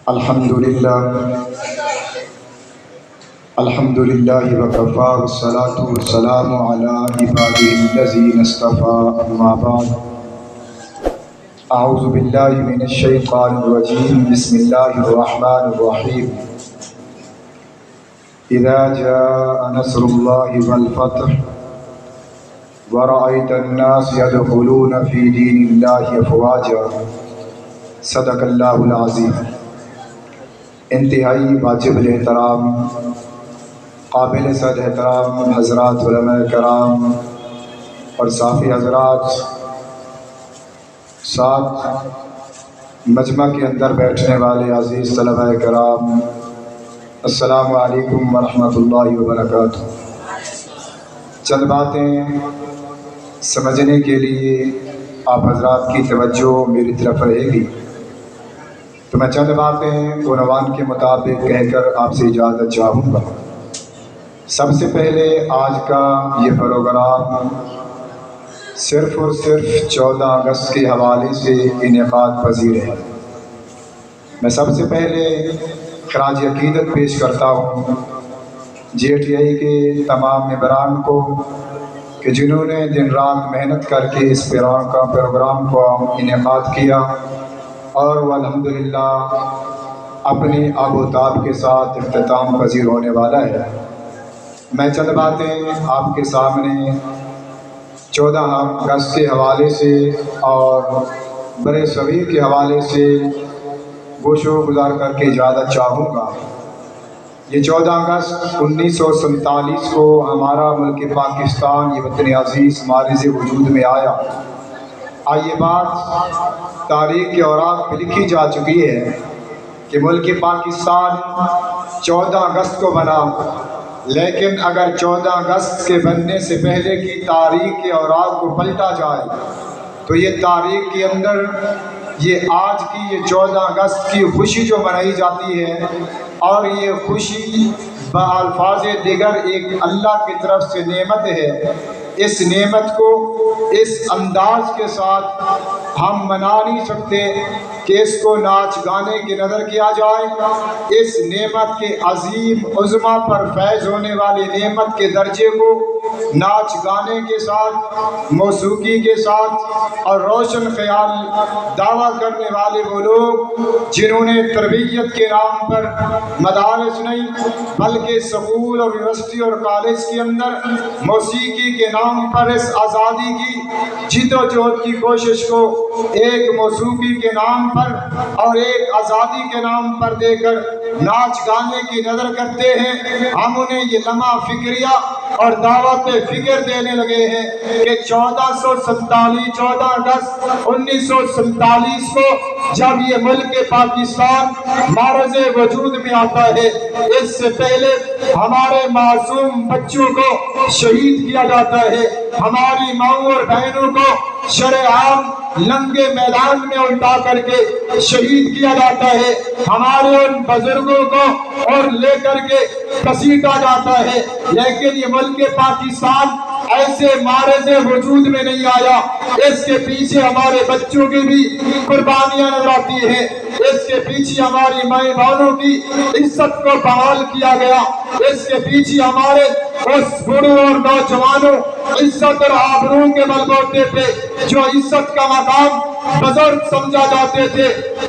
الحمد للہ وکفى والصلاة والسلام على عباده الذين اصطفى اما بعد اعوذ باللہ من الشیطان الرجیم بسم اللہ الرحمن الرحیم اذا جاء نصر اللہ والفتح ورأيت الناس يدخلون في دين الله افواجا صدق اللہ العظیم۔ انتہائی واجب الاحترام قابل صد احترام حضرات علماء کرام اور صافی حضرات، ساتھ مجمع کے اندر بیٹھنے والے عزیز طلباء کرام، السلام علیکم ورحمۃ اللہ وبرکاتہ۔ چند باتیں سمجھنے کے لیے آپ حضرات کی توجہ میری طرف رہے گی، تو میں چند باتیں عنوان کے مطابق کہہ کر آپ سے اجازت چاہوں گا۔ سب سے پہلے آج کا یہ پروگرام صرف اور صرف 14 اگست کے حوالے سے انعقاد پذیر ہے۔ میں سب سے پہلے خراج عقیدت پیش کرتا ہوں GTI کے تمام ممبران کو کہ جنہوں نے دن رات محنت کر کے اس پروگرام کو انعقاد کیا اور وہ الحمدللہ اپنی آب و تاب کے ساتھ اختتام پذیر ہونے والا ہے۔ میں چند باتیں آپ کے سامنے 14 اگست کے حوالے سے اور برِ صغیر کے حوالے سے گوش و گزار کر کے اجازت چاہوں گا۔ یہ 14 اگست 1947 کو ہمارا ملک پاکستان، یہ وطن عزیز معرض وجود میں آیا۔ یہ بات تاریخ کے اوراق پہ لکھی جا چکی ہے کہ ملک پاکستان 14 اگست کو بنا، لیکن اگر 14 اگست کے بننے سے پہلے کی تاریخ کے اوراق کو پلٹا جائے تو یہ تاریخ کے اندر یہ آج کی یہ 14 اگست کی خوشی جو منائی جاتی ہے، اور یہ خوشی بالفاظ دیگر ایک اللہ کی طرف سے نعمت ہے، اس نعمت کو اس انداز کے ساتھ ہم منا نہیں سکتے کہ اس کو ناچ گانے کی نظر کیا جائے۔ اس نعمت کے عظیم عظمہ پر فیض ہونے والی نعمت کے درجے کو ناچ گانے کے ساتھ، موسیقی کے ساتھ اور روشن خیال دعویٰ کرنے والے وہ لوگ جنہوں نے تربیت کے نام پر مدارس نہیں بلکہ سکول اور یونیورسٹی اور کالج کے اندر موسیقی کے نام پر اس آزادی کی جد و جہد کی کوشش کو ایک موسیقی کے نام پر اور ایک آزادی کے نام پر دے کر ناچ گانے کی نظر کرتے ہیں، ہم انہیں یہ لمحہ فکریہ اور دعوت فکر دینے لگے ہیں کہ 14 اگست 1947 کو جب یہ ملک پاکستان معرض وجود میں آتا ہے، اس سے پہلے ہمارے معصوم بچوں کو شہید کیا جاتا ہے، ہماری ماؤں اور بہنوں کو شرعام لنگے میدان میں الٹا کر کے شہید کیا جاتا ہے، ہمارے ان بزرگوں کو اور لے کر کے گھسیٹا جاتا ہے۔ لیکن یہ ملک پاکستان ایسے معرض وجود میں نہیں آیا، اس کے پیچھے ہمارے بچوں کی بھی قربانیاں نظر آتی ہیں، اس کے پیچھے ہماری مائیں بہنوں کی عزت کو بحال کیا گیا، اس کے پیچھے ہمارے اس بوڑھوں اور نوجوانوں عزت اور آبرو کے بلبوتے پہ جو عزت کا مقام بزرگ سمجھا جاتے تھے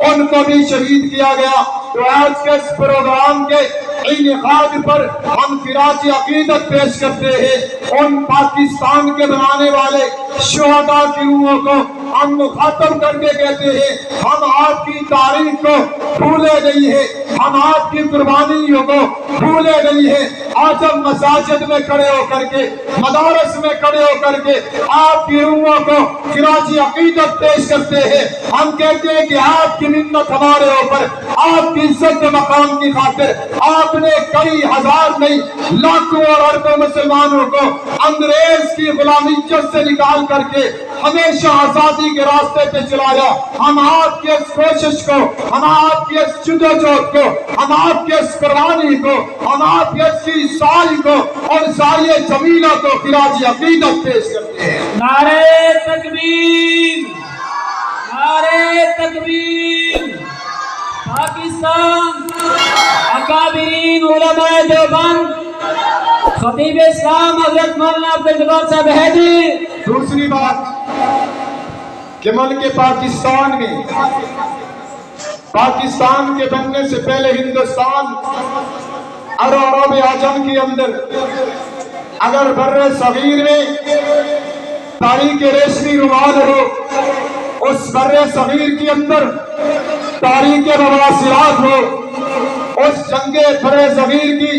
ان کو بھی شہید کیا گیا۔ تو آج کے اس پروگرام کے انعقاد پر ہم خراج عقیدت پیش کرتے ہیں ان پاکستان کے بنانے والے شہداء کی روحوں کو ہم مخاطب کر کے کہتے ہیں ہم آپ کی تاریخ کو بھولے نہیں ہیں، ہم آپ کی قربانیوں کو بھولے نہیں ہیں۔ آج ہم مساجد میں کھڑے ہو کر کے، مدارس میں کھڑے ہو کر کے آپ کی روحوں کو خراج عقیدت پیش کرتے ہیں۔ ہم کہتے ہیں کہ آپ کی منت ہمارے اوپر، آپ کی عزت مقام کی خاطر آپ نے کئی ہزار نہیں لاکھوں اور اربوں مسلمانوں کو انگریز کی غلامیت سے نکال کر کے ہمیشہ آزادی کے راستے پہ چلایا۔ ہم آپ کی اس کوشش کو، ہم آپ کی اس جدوجہد کو، ہم آپ کی اس قربانی کو، ہم آپ کی اس سائی کو اور ساری جمیلہ کو خراج عقیدت پیش کرتے ہیں۔ نعرے تکبیر، نعرے تکبیر۔ پاکستان اکابرین علماء دیوبند، خطیب اسلام حضرت مولانا عبدالجبار صاحب حیدری۔ دوسری بات کہ ملک پاکستان میں پاکستان کے بننے سے پہلے ہندوستان اور عرب اعظم کے اندر اگر بر صغیر میں تاریخ ریشمی رومال ہو، اس بر صغیر کے اندر تاریخ مواصلات ہو، اس جنگ بر صغیر کی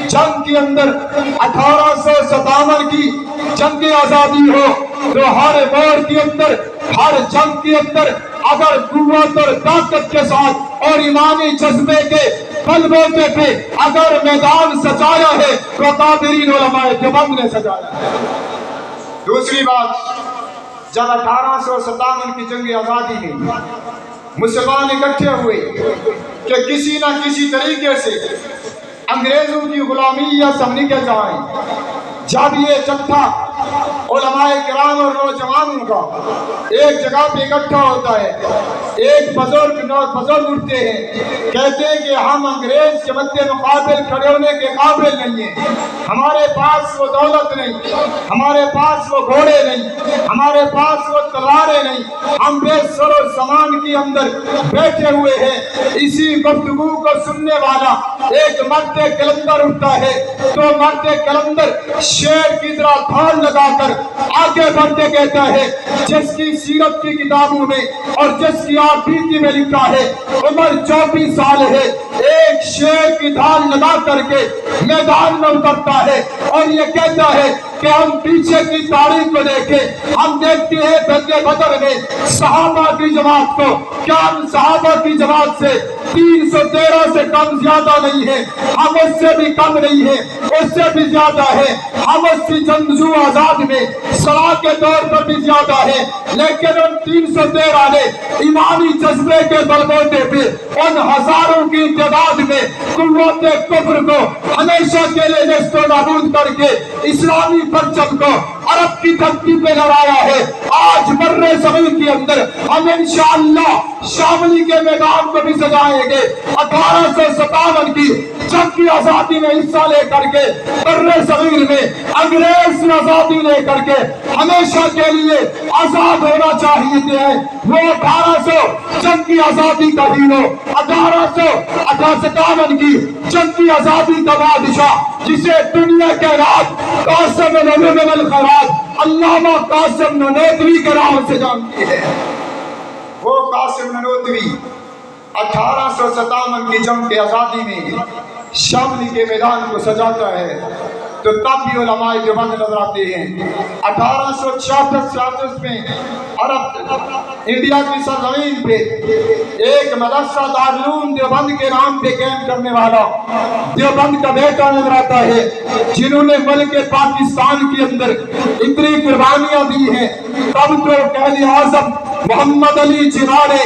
جنگ کے اندر 1857 کی جنگ آزادی ہو، تو ہر دور کے اندر ہر جنگ کے اندر اگر قوت اور طاقت کے ساتھ اور ایمانی جذبے کے بلبوتے پہ اگر میدان سجایا ہے تو اکابرین علماء دیوبند نے سجایا ہے۔ دوسری بات، جب 1857 کی جنگ آزادی میں مسلمان اکٹھے ہوئے کہ کسی نہ کسی طریقے سے انگریزوں کی غلامی یا سمنی کے جائیں، جب یہ جتھا علماء کرام اور نوجوانوں کا ایک جگہ پہ اکٹھا ہوتا ہے، ایک بزرگ اٹھتے ہیں، کہتے ہیں کہ ہم انگریز کے مد مقابل کھڑے ہونے کے قابل نہیں ہیں، ہمارے پاس وہ دولت نہیں، ہمارے پاس وہ گھوڑے نہیں، ہمارے پاس وہ تلواریں نہیں، ہم بے سر و سامان کے اندر بیٹھے ہوئے ہیں۔ اسی گفتگو کو سننے والا ایک مرد کلندر اٹھتا ہے، تو مرد کلندر شیر کی طرح دھان لگا کر آگے بڑھ کے کہتا ہے، جس کی سیرت کی کتابوں میں اور جس کی آپ بیتی میں لکھا ہے عمر 24 سال ہے، ایک شیر کی دھان لگا کر کے میدان میں اترتا ہے اور یہ کہتا ہے کہ ہم پیچھے کی تاریخ کو دیکھیں، ہم دیکھتے ہیں جنگ بدر میں صحابہ کی جماعت کو، کیا ہم صحابہ کی جماعت سے 313 سے کم زیادہ نہیں ہے، ہم اس سے بھی کم نہیں ہے، اس سے بھی زیادہ ہے، ہم اس کی جنگجو آزاد میں صلاح کے طور پر بھی زیادہ ہے، لیکن ان 313 نے ایمانی جذبے کے بلبوتے پہ ان ہزاروں کی تعداد میں قوت کفر کو ہمیشہ کے لیے نیست و نابود کر کے اسلامی پرچم کو عرب کی دھرتی پہ لہرایا ہے۔ آج بر صغیر کے اندر ہم انشاءاللہ شاملی کے میدان کو بھی سجائیں گے۔ 1857 کی جنگ کی آزادی میں حصہ لے کر کے بر صغیر میں انگریز سے آزادی لے کر کے ہمیشہ کے لیے آزاد ہونا چاہیے ہیں۔ وہ 1800 جنگ کی آزادی کا ہیرو، 1857 کی جنگ کی آزادی کا بادشاہ، جسے دنیا کے رات قاسم ننوتوی الخیرات علامہ قاسم ننوتوی کے نام سے جانتی ہے۔ وہ قاسم ننوتوی 1857 کی جنگ کی آزادی میں شاملی کے میدان کو سجاتا ہے، تو تب بھی علماء دیوبند نظر آتے ہیں۔ 1866 میں عرب انڈیا کی سرزمین پہ ایک مدرسہ دارالعلوم دیوبند کے نام پہ قائم کرنے والا دیوبند کا بیٹا نظر آتا ہے، جنہوں نے ملک پاکستان کے اندر اتنی قربانیاں دی ہیں۔ تب تو قائد اعظم محمد علی جناح نے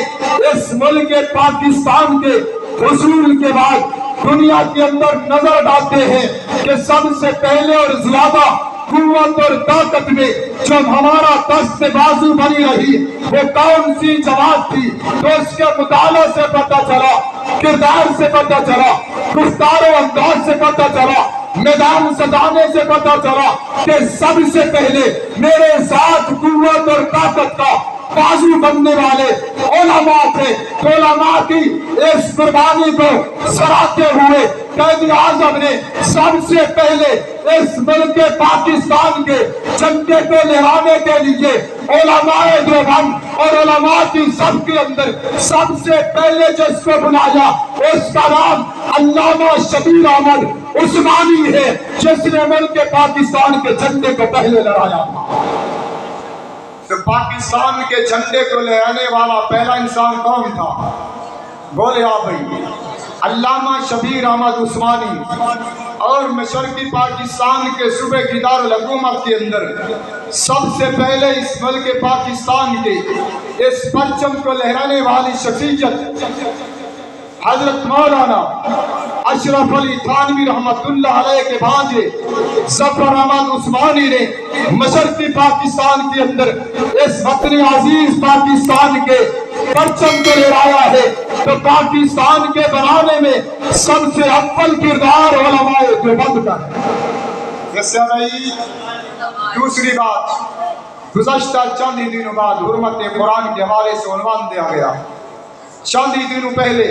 اس ملک پاکستان کے حصول کے بعد دنیا کے اندر نظر ڈالتے ہیں کہ سب سے پہلے اور زیادہ قوت اور طاقت میں جو ہمارا دست بازو بنی رہی وہ کون سی جماعت تھی، تو اس کے مطالعہ سے پتہ چلا، کردار سے پتہ چلا، گفتار و انداز سے پتہ چلا، میدان سجانے سے پتہ چلا کہ سب سے پہلے میرے ساتھ قوت اور طاقت کا بازو بننے والے علماء تھے۔ تو علماء کی اس قربانی کو سراہتے ہوئے قائد اعظم نے سب سے پہلے اس ملک پاکستان کے جھنڈے کو لہرانے کے لیے علماء دیوبند اور علماء کی سب کے اندر سب سے پہلے جس کو بلایا اس کا نام علامہ شبیر احمد عثمانی ہے، جس نے ملک پاکستان کے جھنڈے کو پہلے لہرایا تھا۔ تو پاکستان کے جھنڈے کو لہرانے والا پہلا انسان کون تھا؟ بولے آپ بھائی، علامہ شبیر احمد عثمانی۔ اور مشرقی پاکستان کے صوبے کی دارالحکومت کے اندر سب سے پہلے اس ملک پاکستان کے اس پرچم کو لہرانے والی شخصیت حضرت مولانا اشرف علی تھانوی رحمت اللہ علیہ کے بھانجے ظفر احمد عثمانی نے مشرقی پاکستان کے اندر اس وطن عزیز پاکستان کے پرچم کو لہرایا ہے، تو پاکستان کے بنانے میں سب سے اول کردار علماء دیوبند کا ہے۔ اس سے بھائی دوسری بات، گزشتہ چند ہی دنوں بعد حرمت قرآن کے حوالے سے عنوان دیا گیا۔ چند ہی دنوں پہلے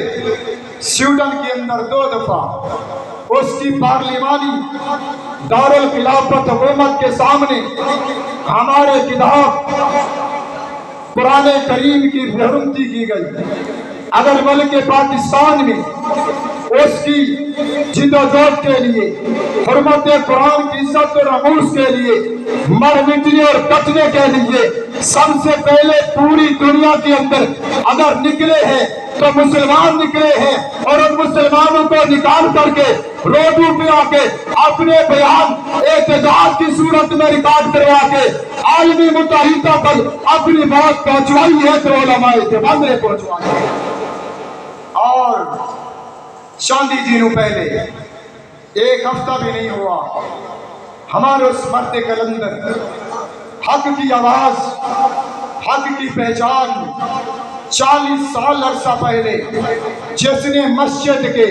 سویڈن کے اندر 2 دفعہ اس کی پارلیمانی دارالخلافت حکومت کے سامنے ہمارے کتاب قرآن کریم کی بےحرمتی کی گئی۔ اگر ملک پاکستان میں اس کی جد و جہد کے لیے، حرمت قرآن کی عزت و ناموس کے لیے، مر مٹنے اور کٹنے کے لیے سب سے پہلے پوری دنیا کے اندر اگر نکلے ہیں تو مسلمان نکلے ہیں، اور ان مسلمانوں کو نکال کر کے روڈوں پہ آ کے اپنے بیان احتجاج کی صورت میں ریکارڈ کروا کے عالمی متحدہ پر اپنی بات پہنچوائی ہے تو علماء دیوبند نے پہنچوائی ہے۔ اور چند ہی دنوں پہلے، 1 ہفتہ بھی نہیں ہوا، ہمارے اس مرد کلندر حق کی آواز، حق کی پہچان 40 سال عرصہ پہلے جس نے مسجد کے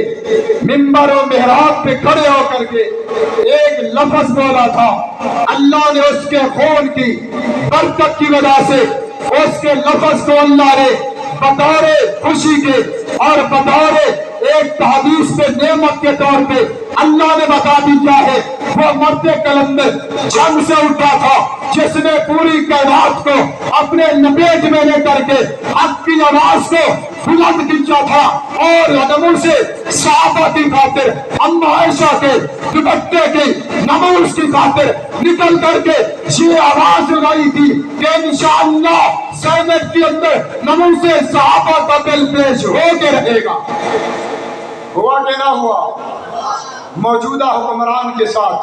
منبر و محراب پہ کھڑے ہو کر کے ایک لفظ بولا تھا، اللہ نے اس کے خون کی برکت کی وجہ سے اس کے لفظ کو اللہ نے بطور خوشی کے اور بطور ایک تحدیث پہ نعمت کے طور پہ اللہ نے بتا دیا ہے۔ وہ مرد کلندر جنگ سے اٹھا تھا جس نے پوری کائنات کو اپنے لپیٹ میں لے کر کے حق کی آواز کو بلند کیا تھا، اور نمون سے صحابہ کی خاطر، اما عائشہ کے دوپٹے کی نموز کی خاطر نکل کر کے یہ آواز لگائی تھی کہ انشاءاللہ سینٹ کے اندر نمون سے صحابہ کا دل پیش ہو کے رہے گا۔ ہوا کہ نہ ہوا؟ موجودہ حکمران کے ساتھ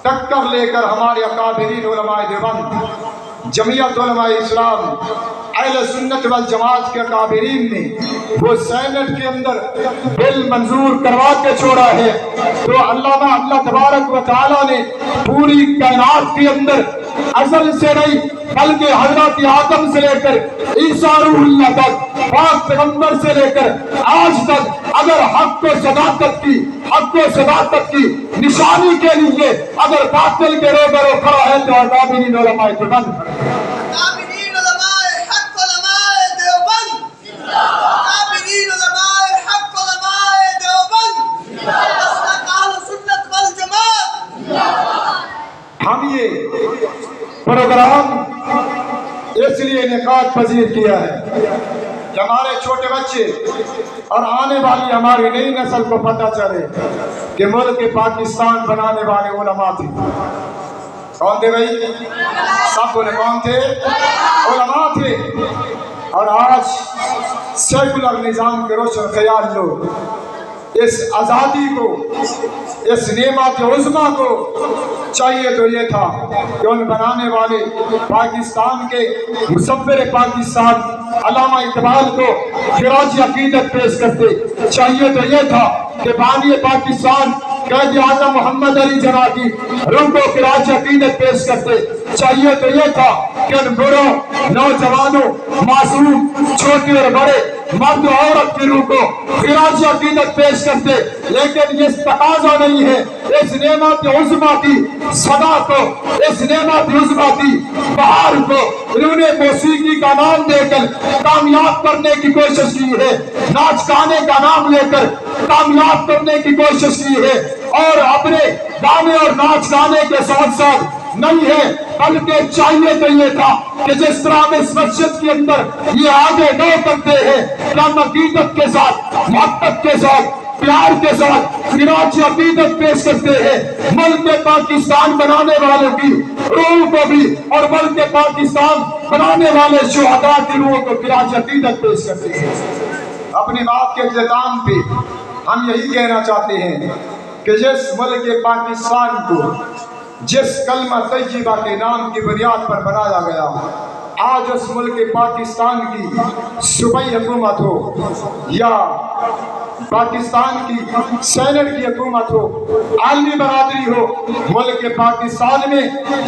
ٹکر لے کر ہمارے اکابرین علماء دیوبند، جمعیت علماء اسلام، اہل سنت والجماعت کے اکابرین نے وہ سینٹ کے اندر بل منظور کروا کے چھوڑا ہے، تو اللہ تبارک و تعالیٰ نے پوری کائنات کے اندر ازل سے نہیں بلکہ حضرت آدم سے لے کر عیسیٰ روح اللہ تک، پاک پیغمبر سے لے کر آج تک اگر حق و صداقت کی نشانی کے لیے اگر باطل کے روبرو کھڑا ہے تو اکابرین علماء دیوبند، اکابرین علماء حق علماء دیوبند، اکابرین علماء حق علماء دیوبند، مسلک اہل سنت والجماعت۔ ہم یہ پروگرام اس لیے انعقاد پذیر کیا ہے کہ ہمارے چھوٹے بچے اور آنے والی ہماری نئی نسل کو پتہ چلے کہ ملک پاکستان بنانے والے علماء تھے۔ کون تھے بھائی؟ سب بولے کون تھے؟ علماء تھے۔ اور آج سیکولر نظام کے روشن خیال لوگ اس آزادی کو، اس نعمت عظمیٰ کو چاہیے تو یہ تھا کہ ان بنانے والے پاکستان کے مصور پاکستان علامہ اقبال کو خراج عقیدت پیش کرتے، چاہیے تو یہ تھا کہ بانی پاکستان قائد اعظم محمد علی جناح کی روح کو خراج عقیدت پیش کرتے، چاہیے تو یہ تھا کہ ان بڑوں، نوجوانوں، معصوم، چھوٹے اور بڑے، مرد و عورت کی روح کو خراج عقیدت پیش کرتے، لیکن یہ تقاضا نہیں ہے۔ اس نعمت عظمیٰ کی صدا کو، اس نعمت عظمیٰ کی بہار کو انہوں نے موسیقی کا نام دے کر کامیاب کرنے کی کوشش کی ہے، ناچ گانے کا نام لے کر کامیاب کرنے کی کوشش کی ہے، اور اپنے گانے اور ناچ گانے کے ساتھ ساتھ نہیں ہے، بلکہ چاہیے تو یہ تھا کہ جس طرح ہم اس مسجد کے اندر یہ آگے نو کرتے ہیں کہ ہم عقیدت کے ساتھ، محبت کے ساتھ، پیار کے ساتھ خراج عقیدت پیش کرتے ہیں ملک پاکستان بنانے والوں کی روح کو بھی، اور ملک پاکستان بنانے والے شہداء کی روح کو خراج عقیدت پیش کرتے ہیں۔ اپنی بات کے اختتام پہ ہم یہی کہنا چاہتے ہیں کہ جس ملک پاکستان کو جس کلمہ طیبہ کے نام کی بنیاد پر بنایا گیا، آج اس ملک پاکستان کی صوبائی حکومت ہو یا پاکستان کی سینٹ کی حکومت ہو، عالمی برادری ہو، ملک پاکستان میں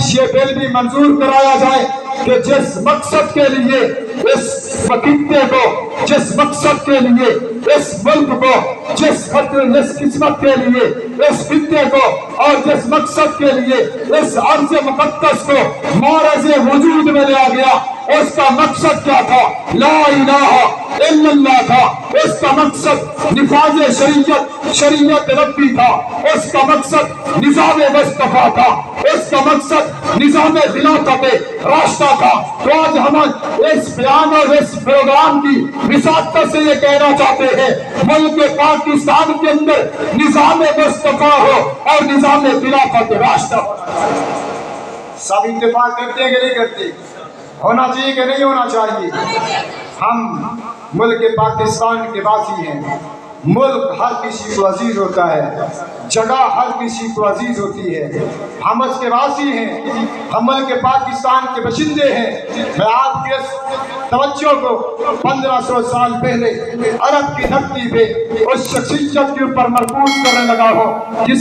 یہ بل بھی منظور کرایا جائے کہ جس مقصد کے لیے اس خطے کو، جس مقصد کے لیے اس ملک کو، جس قسمت کے لیے اس خطے کو، اور جس مقصد کے لیے اس ارض مقدس کو معرض وجود میں لیا گیا، اس کا مقصد کیا تھا؟ لا الہ الا اللہ تھا۔ اس کا مقصد نفاذ شریعت ربی تھا۔ اس کا مقصد نظام مصطفیٰ تھا۔ اس کا مقصد نظام خلافت راستہ تھا۔ تو آج ہم اس بیان اور اس پروگرام کی وساطت سے یہ کہنا چاہتے ہیں، ملک پاکستان کے اندر نظام مصطفیٰ ہو اور نظام خلافت راستہ ہو۔ سب اتفاق کرتے ہیں کہ نہیں کرتے؟ ہونا چاہیے کہ نہیں ہونا چاہیے؟ ہم ملک پاکستان کے واسی ہیں۔ ملک ہر کسی کو عزیز ہوتا ہے، جگہ ہر کسی کو عزیز ہوتی ہے۔ ہم اس کے واسی ہیں، ہم ملک پاکستان کے باشندے ہیں۔ میں آپ کے اس توجہ کو 1500 سال پہلے عرب کی دھرتی پہ اس شخصیت کے اوپر مرکوز کرنے لگا ہوں جس